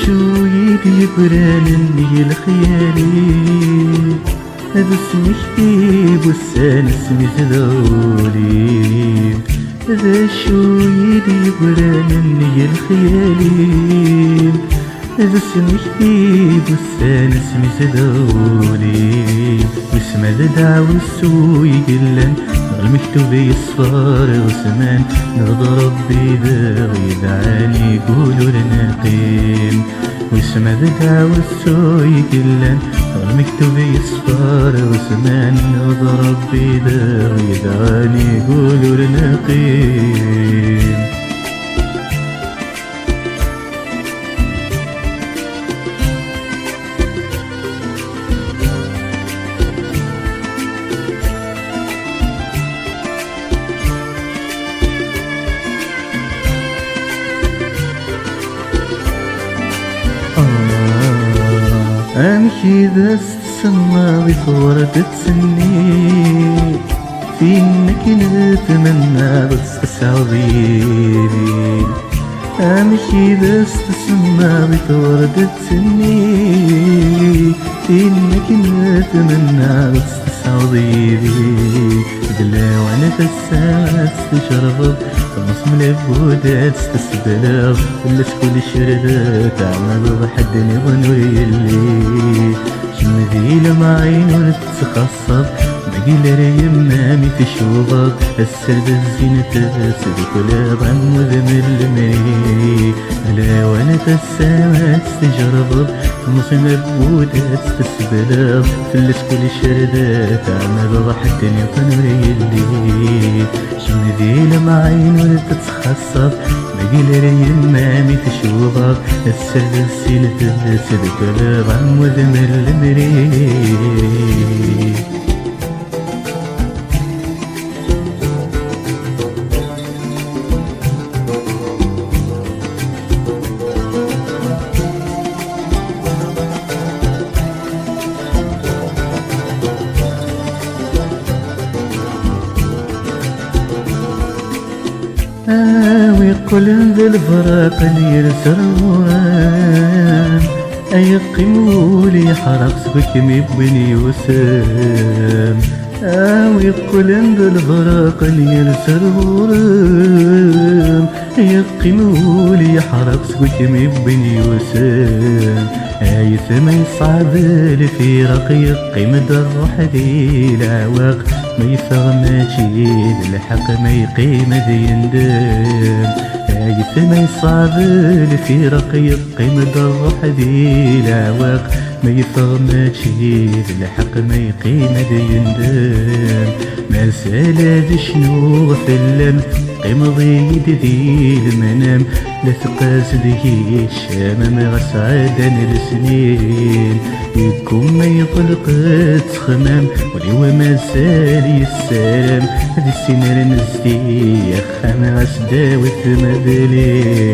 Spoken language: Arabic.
شو يدي برانني الخيالي هذا اسمي كتيب والسان اسمي تدولي هذا شو يدي برانني الخيالي هذا اسمي كتيب والسان اسمي تدولي واسم هذا دعوة السوي قلن المكتوب يصفر وسمان نضرب بيده ويدعاني يقولوا لنا قيم واسم هذا دعوة السوي قلن المكتوب يصفر وسمان نضرب بيده ويدعاني يقولوا لنا قيم امشي ذا استسمى بصورة تسني فينك نتمنى بس تسعوديني امشي ذا استسمى بصورة تسني فينك نتمنى بس تسعوديني دلا وانا في الساعة تشرب نص ملبودة تستسبلغ ولا شكون الشردة تعمل بحدني ظنوي اللي شمذي لما عين تتخصب باقي لريم مامي تشوفك السرد الزينة تسد كل ظن وذم المري لا وانا في السماء تستجرب نص ملبودة تستسبلغ ولا شكون الشردة تعمل بحدني ظنوي اللي شمذي لما عين تتخصب باقي لريم مامي تشوفك السرد الزينة تسد كل ظن وذم المري ويقول ذا الفراق اللي يرسرون أيقمولي حرق سبك مبني وسام ويقول ذا الفراق اللي يرسرون أيقمولي حرق سبك مبني وسام ثم يصعب الفراق يقيم الروح ذي العواق ما يفغماشي الحق ما يقيم ذي يندم ثم يصعب الفراق يقيم الروح ذي العواق ما يفغماشي الحق ما يقيم ذي يندم ما سالد شنو في اللم قيم ضيد ذي المنام لا تقاس ذي الشام ما غسعدن السنين يكون ما يطلق تخمام ولي وما سالي السلام هذي السنة نزدي يا خام غسدا وثمدلين